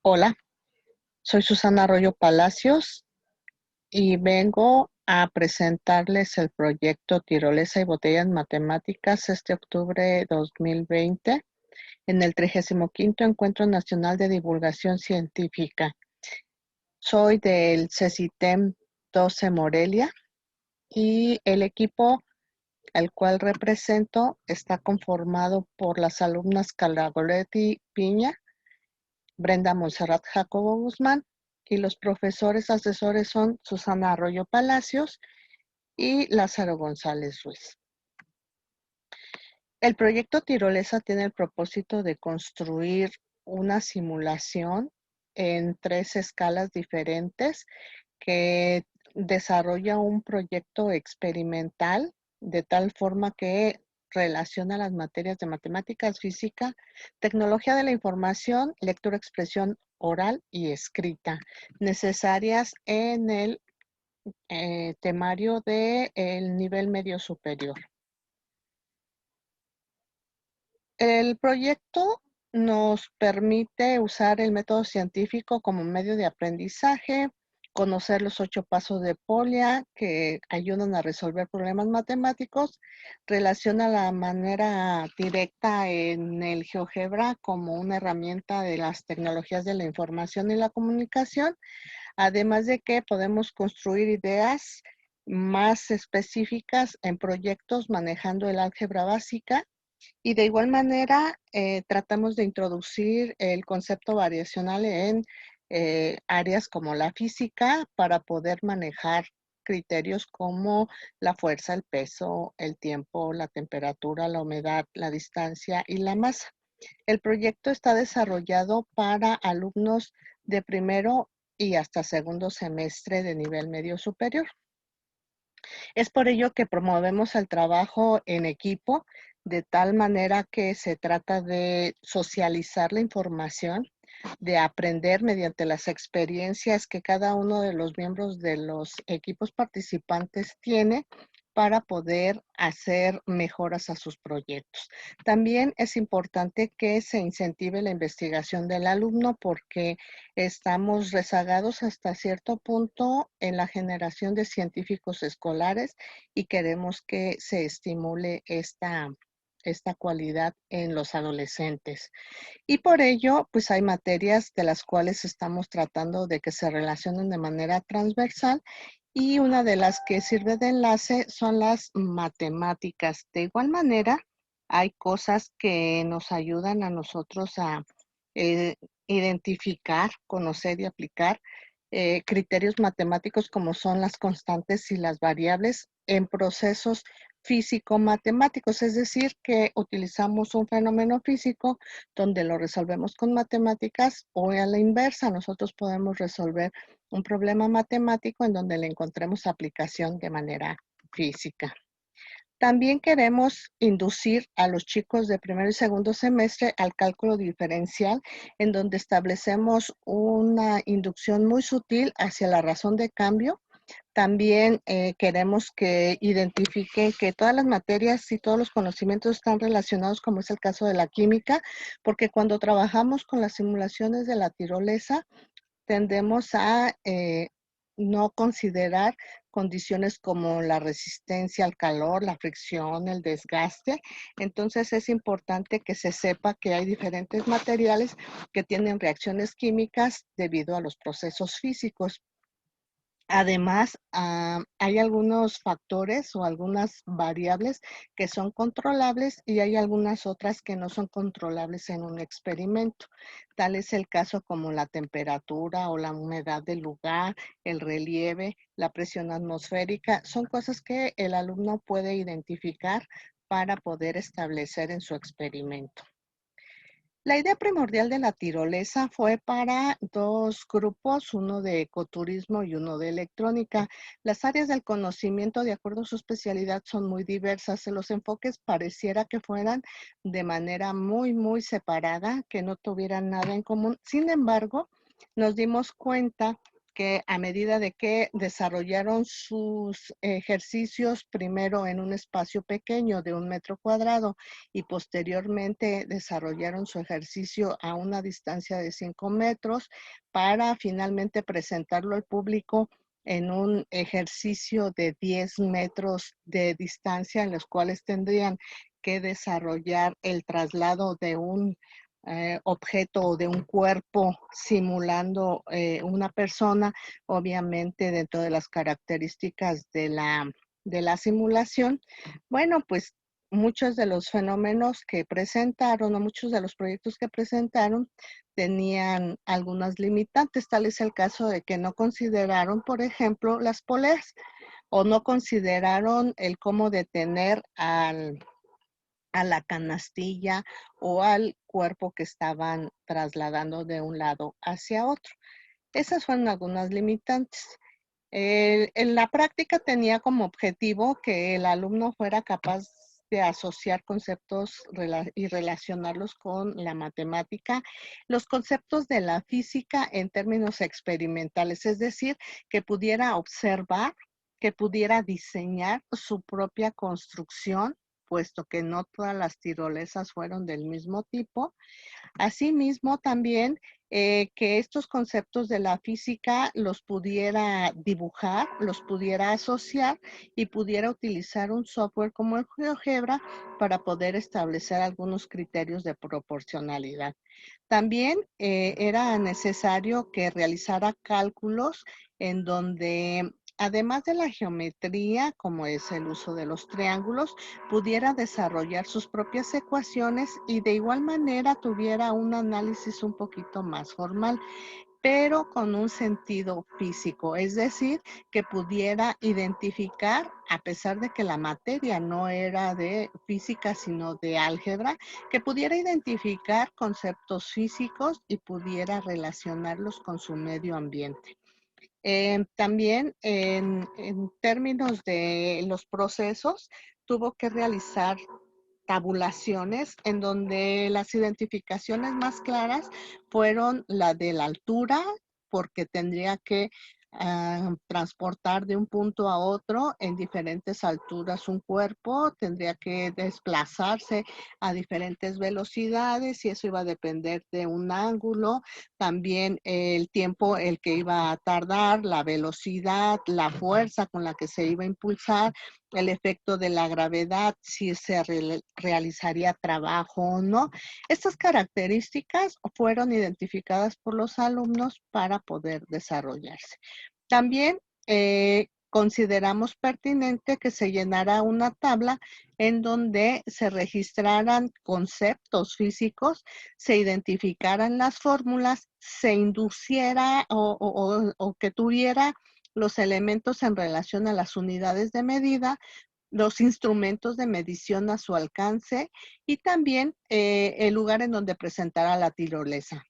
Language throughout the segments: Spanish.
Hola, soy Susana Arroyo Palacios y vengo a presentarles el proyecto Tirolesa y Botellas Matemáticas este octubre 2020 en el 35º Encuentro Nacional de Divulgación Científica. Soy del CECITEM 12 Morelia y el equipo al cual represento está conformado por las alumnas Caldagoretti Piña, Brenda Monserrat Jacobo Guzmán, y los profesores asesores son Susana Arroyo Palacios y Lázaro González Ruiz. El proyecto Tirolesa tiene el propósito de construir una simulación en 3 escalas diferentes que desarrolla un proyecto experimental de tal forma que relaciona las materias de matemáticas, física, tecnología de la información, lectura, expresión oral y escrita, necesarias en el temario del nivel medio superior. El proyecto nos permite usar el método científico como medio de aprendizaje, conocer los 8 pasos de Polya que ayudan a resolver problemas matemáticos, relaciona la manera directa en el GeoGebra como una herramienta de las tecnologías de la información y la comunicación, además de que podemos construir ideas más específicas en proyectos manejando el álgebra básica. Y de igual manera, tratamos de introducir el concepto variacional en áreas como la física para poder manejar criterios como la fuerza, el peso, el tiempo, la temperatura, la humedad, la distancia y la masa. El proyecto está desarrollado para alumnos de primero y hasta segundo semestre de nivel medio superior. Es por ello que promovemos el trabajo en equipo, de tal manera que se trata de socializar la información, de aprender mediante las experiencias que cada uno de los miembros de los equipos participantes tiene para poder hacer mejoras a sus proyectos. También es importante que se incentive la investigación del alumno porque estamos rezagados hasta cierto punto en la generación de científicos escolares y queremos que se estimule esta cualidad en los adolescentes. Y por ello, pues hay materias de las cuales estamos tratando de que se relacionen de manera transversal y una de las que sirve de enlace son las matemáticas. De igual manera, hay cosas que nos ayudan a nosotros a eh, identificar, conocer y aplicar criterios matemáticos como son las constantes y las variables en procesos físico-matemáticos, es decir, que utilizamos un fenómeno físico donde lo resolvemos con matemáticas o a la inversa, nosotros podemos resolver un problema matemático en donde le encontremos aplicación de manera física. También queremos inducir a los chicos de primero y segundo semestre al cálculo diferencial, en donde establecemos una inducción muy sutil hacia la razón de cambio. También queremos que identifiquen que todas las materias y todos los conocimientos están relacionados, como es el caso de la química, porque cuando trabajamos con las simulaciones de la tirolesa, tendemos a no considerar condiciones como la resistencia al calor, la fricción, el desgaste. Entonces es importante que se sepa que hay diferentes materiales que tienen reacciones químicas debido a los procesos físicos. Además, hay algunos factores o algunas variables que son controlables y hay algunas otras que no son controlables en un experimento. Tal es el caso como la temperatura o la humedad del lugar, el relieve, la presión atmosférica. Son cosas que el alumno puede identificar para poder establecer en su experimento. La idea primordial de la tirolesa fue para 2 grupos, uno de ecoturismo y uno de electrónica. Las áreas del conocimiento, de acuerdo a su especialidad, son muy diversas. Los enfoques pareciera que fueran de manera muy separada, que no tuvieran nada en común. Sin embargo, nos dimos cuenta que a medida de que desarrollaron sus ejercicios, primero en un espacio pequeño de 1 metro cuadrado y posteriormente desarrollaron su ejercicio a una distancia de 5 metros para finalmente presentarlo al público en un ejercicio de 10 metros de distancia, en los cuales tendrían que desarrollar el traslado de un objeto o de un cuerpo simulando una persona, obviamente dentro de las características de la simulación. Bueno, pues muchos de los fenómenos que presentaron o muchos de los proyectos que presentaron tenían algunas limitantes. Tal es el caso de que no consideraron, por ejemplo, las poleas o no consideraron el cómo detener a la canastilla o al cuerpo que estaban trasladando de un lado hacia otro. Esas fueron algunas limitantes. En la práctica tenía como objetivo que el alumno fuera capaz de asociar conceptos y relacionarlos con la matemática, los conceptos de la física en términos experimentales, es decir, que pudiera observar, que pudiera diseñar su propia construcción, puesto que no todas las tirolesas fueron del mismo tipo. Asimismo, también que estos conceptos de la física los pudiera dibujar, los pudiera asociar y pudiera utilizar un software como el GeoGebra para poder establecer algunos criterios de proporcionalidad. También era necesario que realizara cálculos en donde, además de la geometría, como es el uso de los triángulos, pudiera desarrollar sus propias ecuaciones y de igual manera tuviera un análisis un poquito más formal, pero con un sentido físico, es decir, que pudiera identificar, a pesar de que la materia no era de física, sino de álgebra, que pudiera identificar conceptos físicos y pudiera relacionarlos con su medio ambiente. También en términos de los procesos, tuvo que realizar tabulaciones en donde las identificaciones más claras fueron la de la altura, porque tendría que transportar de un punto a otro en diferentes alturas un cuerpo, tendría que desplazarse a diferentes velocidades y eso iba a depender de un ángulo, también el tiempo el que iba a tardar, la velocidad, la fuerza con la que se iba a impulsar, el efecto de la gravedad, si se realizaría trabajo o no. Estas características fueron identificadas por los alumnos para poder desarrollarse. También consideramos pertinente que se llenara una tabla en donde se registraran conceptos físicos, se identificaran las fórmulas, se induciera o que tuviera los elementos en relación a las unidades de medida, los instrumentos de medición a su alcance y también el lugar en donde presentara la tirolesa.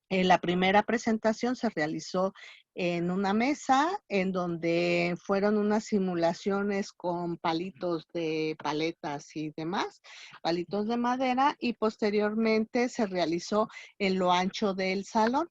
La primera presentación se realizó en una mesa en donde fueron unas simulaciones con palitos de paletas y demás, palitos de madera, y posteriormente se realizó en lo ancho del salón.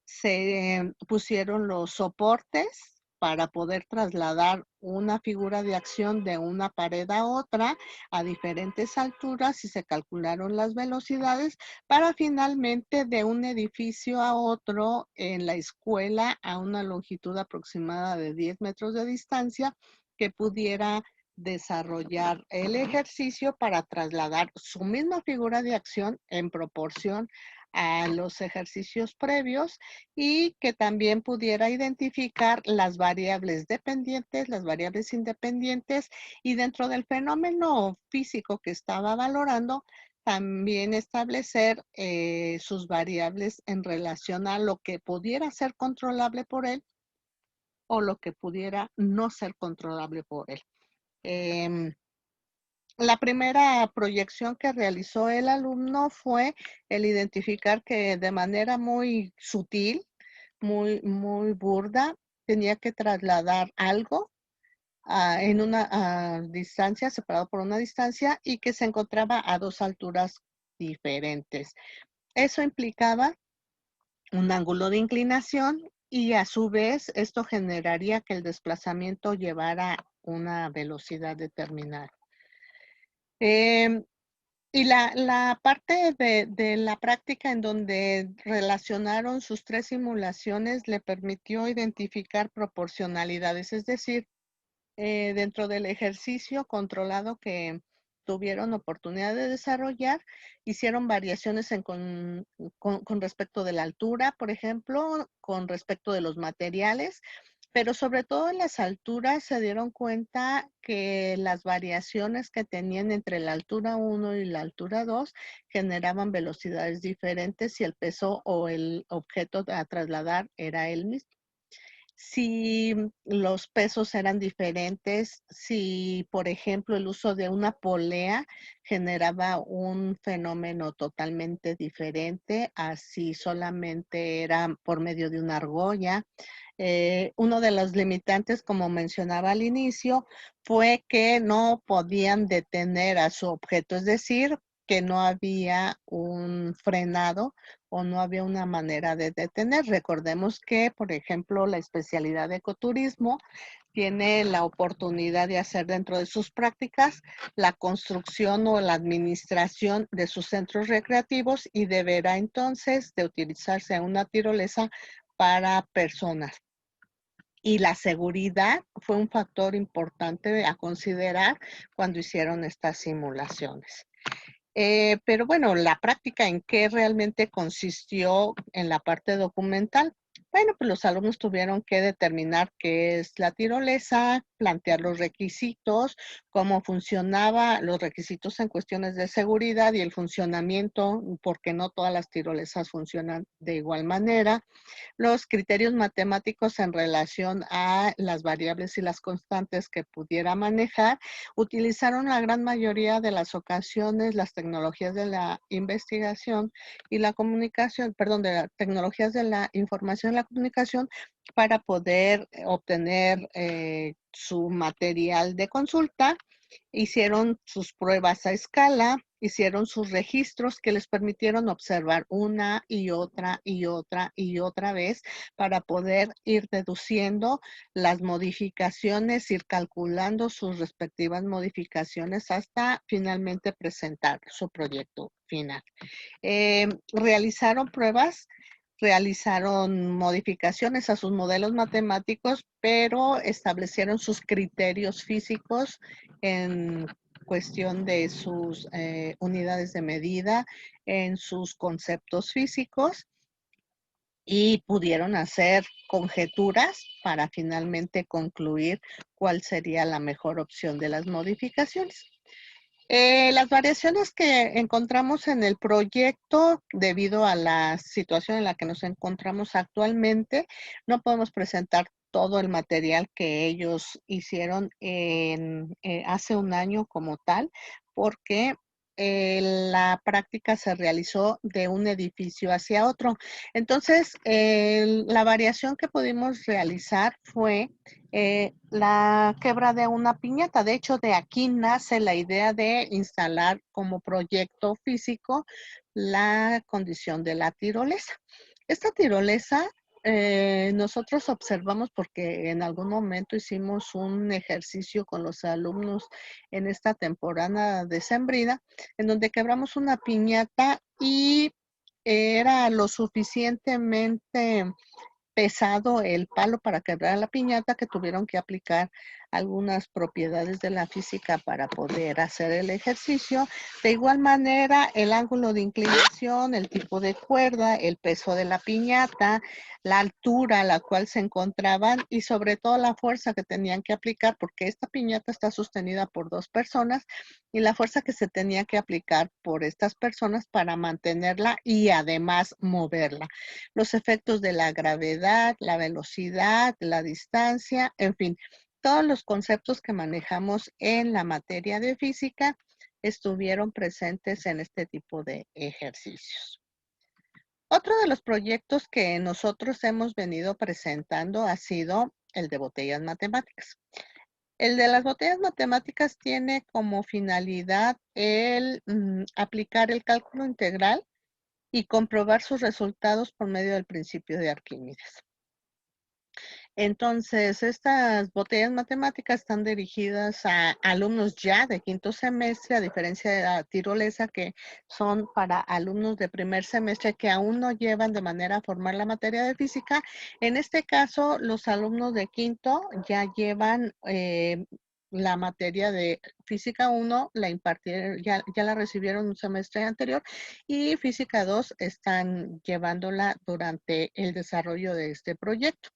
Se pusieron los soportes para poder trasladar una figura de acción de una pared a otra a diferentes alturas y se calcularon las velocidades para finalmente de un edificio a otro en la escuela a una longitud aproximada de 10 metros de distancia que pudiera desarrollar el ejercicio para trasladar su misma figura de acción en proporción a los ejercicios previos y que también pudiera identificar las variables dependientes, las variables independientes y dentro del fenómeno físico que estaba valorando, también establecer sus variables en relación a lo que pudiera ser controlable por él o lo que pudiera no ser controlable por él. La primera proyección que realizó el alumno fue el identificar que de manera muy sutil, muy burda, tenía que trasladar algo en una distancia, separado por una distancia, y que se encontraba a dos alturas diferentes. Eso implicaba un ángulo de inclinación y a su vez esto generaría que el desplazamiento llevara una velocidad determinada. Em, y la parte de la práctica en donde relacionaron sus 3 simulaciones le permitió identificar proporcionalidades, es decir, dentro del ejercicio controlado que tuvieron oportunidad de desarrollar, hicieron variaciones con respecto de la altura, por ejemplo, con respecto de los materiales, pero sobre todo en las alturas se dieron cuenta que las variaciones que tenían entre la altura 1 y la altura 2 generaban velocidades diferentes si el peso o el objeto a trasladar era el mismo. Si los pesos eran diferentes, si, por ejemplo, el uso de una polea generaba un fenómeno totalmente diferente, así solamente era por medio de una argolla. Uno de los limitantes, como mencionaba al inicio, fue que no podían detener a su objeto, es decir, que no había un frenado o no había una manera de detener. Recordemos que, por ejemplo, la especialidad de ecoturismo tiene la oportunidad de hacer dentro de sus prácticas la construcción o la administración de sus centros recreativos y deberá entonces de utilizarse una tirolesa para personas. Y la seguridad fue un factor importante a considerar cuando hicieron estas simulaciones. Pero bueno, la práctica en qué realmente consistió en la parte documental. Bueno, pues los alumnos tuvieron que determinar qué es la tirolesa, plantear los requisitos, cómo funcionaba, los requisitos en cuestiones de seguridad y el funcionamiento, porque no todas las tirolesas funcionan de igual manera, los criterios matemáticos en relación a las variables y las constantes que pudiera manejar. Utilizaron la gran mayoría de las ocasiones las tecnologías de la investigación y la comunicación, perdón, de las tecnologías de la información y la comunicación para poder obtener su material de consulta. Hicieron sus pruebas a escala, hicieron sus registros que les permitieron observar una y otra y otra y otra vez para poder ir deduciendo las modificaciones, ir calculando sus respectivas modificaciones hasta finalmente presentar su proyecto final. Realizaron pruebas, realizaron modificaciones a sus modelos matemáticos, pero establecieron sus criterios físicos en cuestión de sus unidades de medida, en sus conceptos físicos y pudieron hacer conjeturas para finalmente concluir cuál sería la mejor opción de las modificaciones. Las variaciones que encontramos en el proyecto, debido a la situación en la que nos encontramos actualmente, no podemos presentar todo el material que ellos hicieron hace un año como tal, porque la práctica se realizó de un edificio hacia otro. Entonces, la variación que pudimos realizar fue la quebra de una piñata. De hecho, de aquí nace la idea de instalar como proyecto físico la condición de la tirolesa. Esta tirolesa nosotros observamos porque en algún momento hicimos un ejercicio con los alumnos en esta temporada decembrina, en donde quebramos una piñata y era lo suficientemente pesado el palo para quebrar la piñata que tuvieron que aplicar algunas propiedades de la física para poder hacer el ejercicio. De igual manera, el ángulo de inclinación, el tipo de cuerda, el peso de la piñata, la altura a la cual se encontraban y sobre todo la fuerza que tenían que aplicar, porque esta piñata está sostenida por 2 personas y la fuerza que se tenía que aplicar por estas personas para mantenerla y además moverla, los efectos de la gravedad, la velocidad, la distancia, en fin, todos los conceptos que manejamos en la materia de física estuvieron presentes en este tipo de ejercicios. Otro de los proyectos que nosotros hemos venido presentando ha sido el de botellas matemáticas. El de las botellas matemáticas tiene como finalidad el aplicar el cálculo integral y comprobar sus resultados por medio del principio de Arquímedes. Entonces, estas botellas matemáticas están dirigidas a alumnos ya de quinto semestre, a diferencia de la tirolesa, que son para alumnos de primer semestre que aún no llevan de manera formal la materia de física. En este caso, los alumnos de quinto ya llevan la materia de física 1, la impartieron, ya la recibieron un semestre anterior, y física 2 están llevándola durante el desarrollo de este proyecto.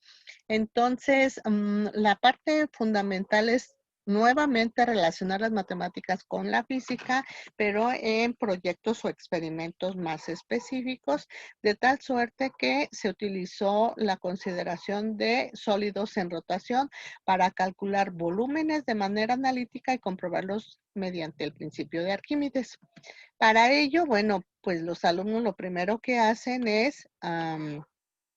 Entonces, la parte fundamental es nuevamente relacionar las matemáticas con la física, pero en proyectos o experimentos más específicos, de tal suerte que se utilizó la consideración de sólidos en rotación para calcular volúmenes de manera analítica y comprobarlos mediante el principio de Arquímedes. Para ello, bueno, pues los alumnos lo primero que hacen es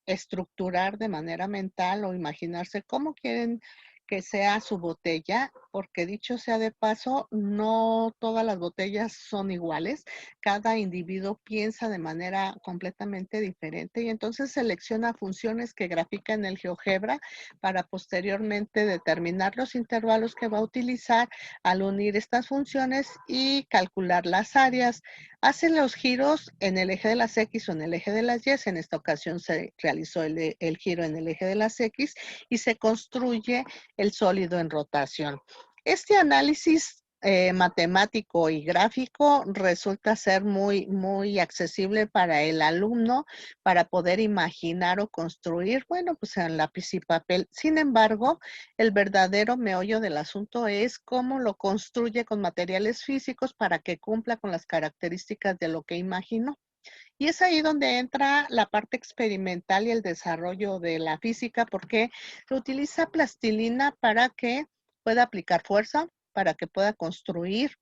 estructurar de manera mental o imaginarse cómo quieren que sea su botella, porque dicho sea de paso, no todas las botellas son iguales. Cada individuo piensa de manera completamente diferente y entonces selecciona funciones que grafica en el GeoGebra para posteriormente determinar los intervalos que va a utilizar al unir estas funciones y calcular las áreas. Hacen los giros en el eje de las X o en el eje de las Y. En esta ocasión se realizó el giro en el eje de las X y se construye el sólido en rotación. Este análisis matemático y gráfico resulta ser muy accesible para el alumno para poder imaginar o construir, bueno, pues en lápiz y papel. Sin embargo, el verdadero meollo del asunto es cómo lo construye con materiales físicos para que cumpla con las características de lo que imaginó. Y es ahí donde entra la parte experimental y el desarrollo de la física, porque se utiliza plastilina para que pueda aplicar fuerza, para que pueda construir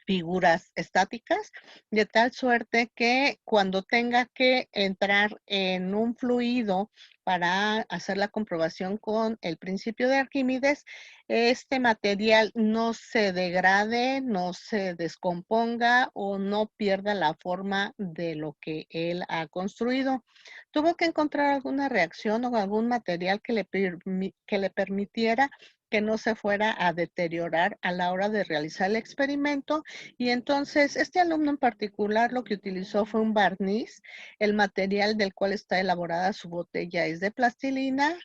figuras estáticas, de tal suerte que cuando tenga que entrar en un fluido para hacer la comprobación con el principio de Arquímedes, este material no se degrade, no se descomponga o no pierda la forma de lo que él ha construido. Tuvo que encontrar alguna reacción o algún material que le permitiera que no se fuera a deteriorar a la hora de realizar el experimento, y entonces este alumno en particular lo que utilizó fue un barniz. El material del cual está elaborada su botella es de plastilina,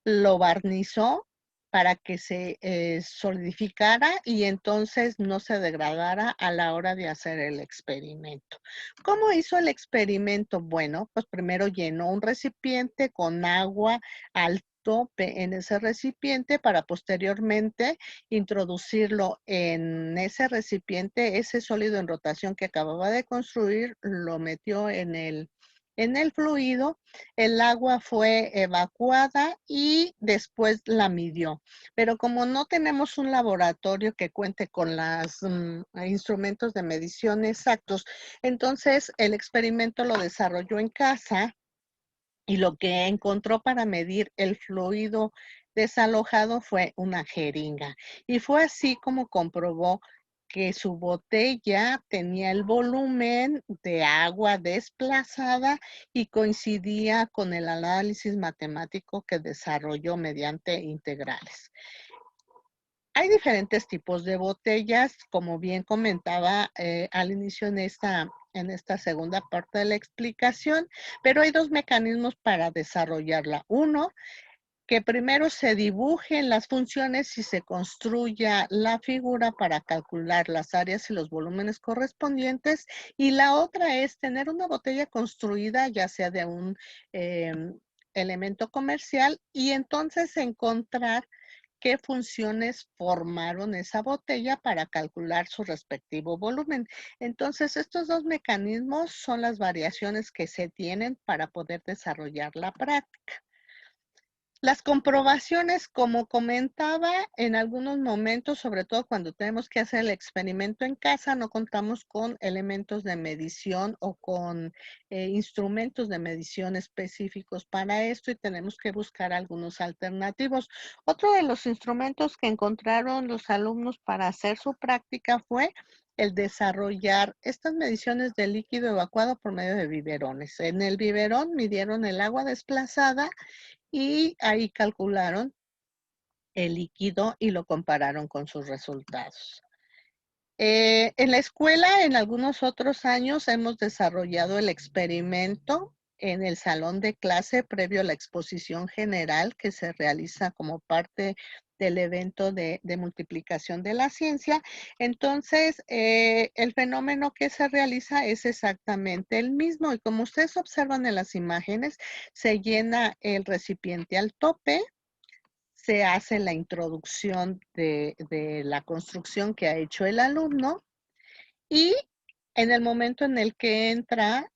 lo barnizó para que se solidificara y entonces no se degradara a la hora de hacer el experimento. ¿Cómo hizo el experimento? Bueno, pues primero llenó un recipiente con agua al tope en ese recipiente para posteriormente introducirlo en ese recipiente, ese sólido en rotación que acababa de construir, lo metió en el fluido, el agua fue evacuada y después la midió. Pero como no tenemos un laboratorio que cuente con los instrumentos de medición exactos, entonces el experimento lo desarrolló en casa y lo que encontró para medir el fluido desalojado fue una jeringa. Y fue así como comprobó que su botella tenía el volumen de agua desplazada y coincidía con el análisis matemático que desarrolló mediante integrales. Hay diferentes tipos de botellas, como bien comentaba al inicio en esta segunda parte de la explicación, pero hay dos mecanismos para desarrollarla. Uno, que primero se dibujen las funciones y se construya la figura para calcular las áreas y los volúmenes correspondientes. Y la otra es tener una botella construida, ya sea de un eh, elemento comercial, y entonces encontrar qué funciones formaron esa botella para calcular su respectivo volumen. Entonces, estos dos mecanismos son las variaciones que se tienen para poder desarrollar la práctica. Las comprobaciones, como comentaba, en algunos momentos, sobre todo cuando tenemos que hacer el experimento en casa, no contamos con elementos de medición o con instrumentos de medición específicos para esto y tenemos que buscar algunos alternativos. Otro de los instrumentos que encontraron los alumnos para hacer su práctica fue el desarrollar estas mediciones de líquido evacuado por medio de biberones. En el biberón midieron el agua desplazada y ahí calcularon el líquido y lo compararon con sus resultados. En la escuela, en algunos otros años, hemos desarrollado el experimento en el salón de clase previo a la exposición general que se realiza como parte del evento de multiplicación de la ciencia. Entonces, el fenómeno que se realiza es exactamente el mismo y como ustedes observan en las imágenes, se llena el recipiente al tope, se hace la introducción de la construcción que ha hecho el alumno y en el momento en el que entra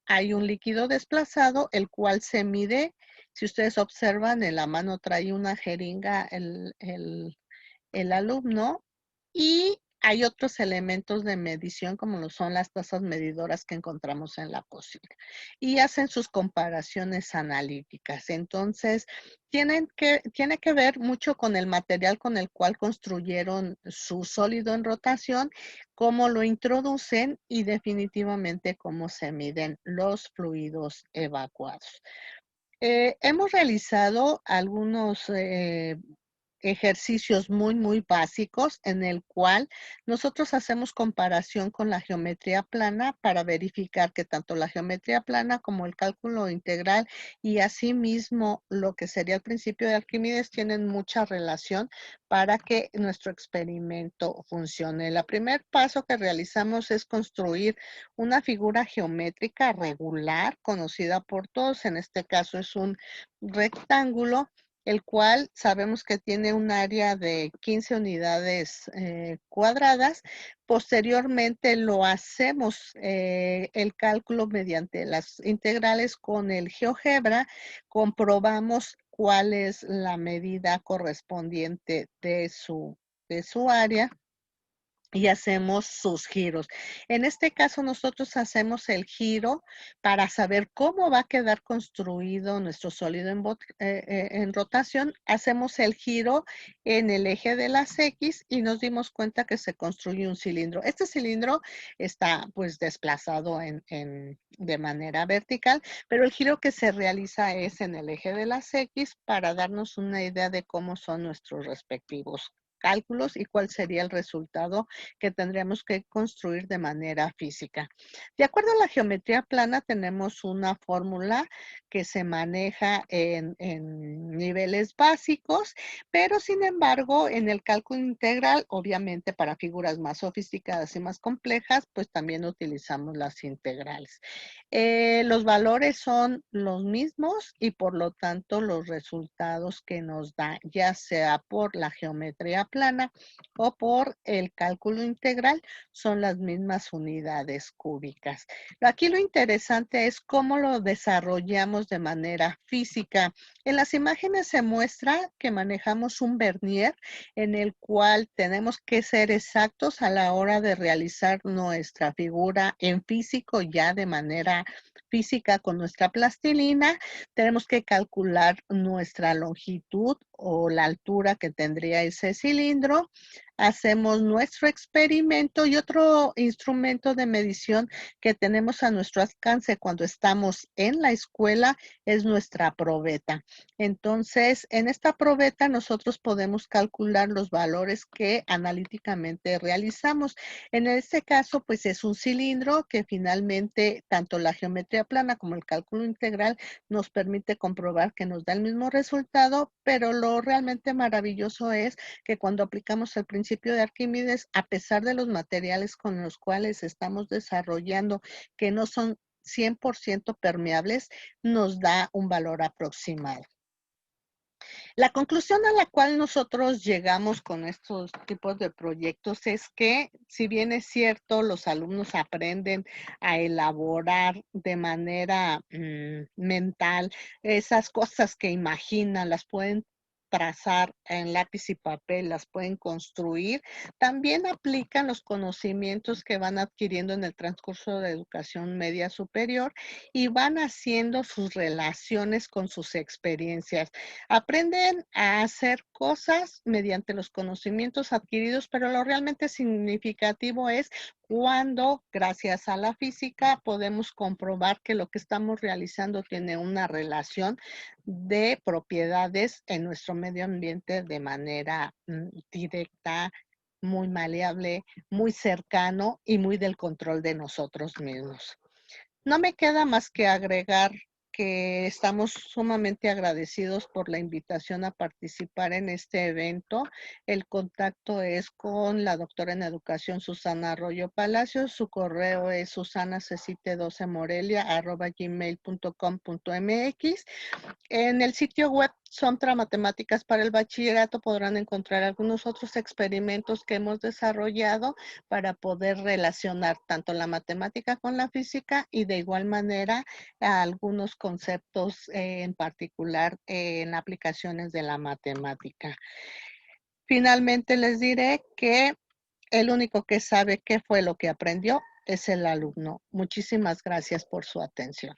hay un líquido desplazado, el cual se mide. Si ustedes observan, en la mano trae una jeringa el alumno y hay otros elementos de medición como lo son las tasas medidoras que encontramos en la cocina y hacen sus comparaciones analíticas. Entonces, tiene que ver mucho con el material con el cual construyeron su sólido en rotación, cómo lo introducen y definitivamente cómo se miden los fluidos evacuados. Hemos realizado algunos ejercicios muy básicos en el cual nosotros hacemos comparación con la geometría plana para verificar que tanto la geometría plana como el cálculo integral y asimismo lo que sería el principio de Arquímedes tienen mucha relación para que nuestro experimento funcione. El primer paso que realizamos es construir una figura geométrica regular conocida por todos, en este caso es un rectángulo el cual sabemos que tiene un área de 15 unidades cuadradas. Posteriormente lo hacemos el cálculo mediante las integrales con el GeoGebra, comprobamos cuál es la medida correspondiente de su área y hacemos sus giros. En este caso, nosotros hacemos el giro para saber cómo va a quedar construido nuestro sólido en rotación. Hacemos el giro en el eje de las X y nos dimos cuenta que se construye un cilindro. Este cilindro está pues desplazado de manera vertical, pero el giro que se realiza es en el eje de las X para darnos una idea de cómo son nuestros respectivos cálculos y cuál sería el resultado que tendríamos que construir de manera física. De acuerdo a la geometría plana, tenemos una fórmula que se maneja en niveles básicos, pero sin embargo, en el cálculo integral, obviamente para figuras más sofisticadas y más complejas, pues también utilizamos las integrales. Los valores son los mismos y por lo tanto los resultados que nos da, ya sea por la geometría plana o por el cálculo integral, son las mismas unidades cúbicas. Aquí lo interesante es cómo lo desarrollamos de manera física. En las imágenes se muestra que manejamos un vernier en el cual tenemos que ser exactos a la hora de realizar nuestra figura en físico ya de manera física con nuestra plastilina. Tenemos que calcular nuestra longitud o la altura que tendría ese cilindro. Hacemos nuestro experimento y otro instrumento de medición que tenemos a nuestro alcance cuando estamos en la escuela es nuestra probeta. Entonces, en esta probeta nosotros podemos calcular los valores que analíticamente realizamos. En este caso, pues es un cilindro que finalmente tanto la geometría plana como el cálculo integral nos permite comprobar que nos da el mismo resultado, pero lo realmente maravilloso es que cuando aplicamos el principio de Arquímedes, a pesar de los materiales con los cuales estamos desarrollando, que no son 100% permeables, nos da un valor aproximado. La conclusión a la cual nosotros llegamos con estos tipos de proyectos es que, si bien es cierto, los alumnos aprenden a elaborar de manera mental esas cosas que imaginan, las pueden trazar en lápiz y papel, las pueden construir, también aplican los conocimientos que van adquiriendo en el transcurso de educación media superior y van haciendo sus relaciones con sus experiencias. Aprenden a hacer cosas mediante los conocimientos adquiridos, pero lo realmente significativo es cuando, gracias a la física, podemos comprobar que lo que estamos realizando tiene una relación de propiedades en nuestro medio ambiente de manera directa, muy maleable, muy cercano y muy del control de nosotros mismos. No me queda más que agregar que estamos sumamente agradecidos por la invitación a participar en este evento. El contacto es con la doctora en educación Susana Arroyo Palacios. Su correo es susanacecite12morelia@gmail.com.mx. En el sitio web Sontra Matemáticas para el Bachillerato podrán encontrar algunos otros experimentos que hemos desarrollado para poder relacionar tanto la matemática con la física y de igual manera algunos conceptos en particular en aplicaciones de la matemática. Finalmente les diré que el único que sabe qué fue lo que aprendió es el alumno. Muchísimas gracias por su atención.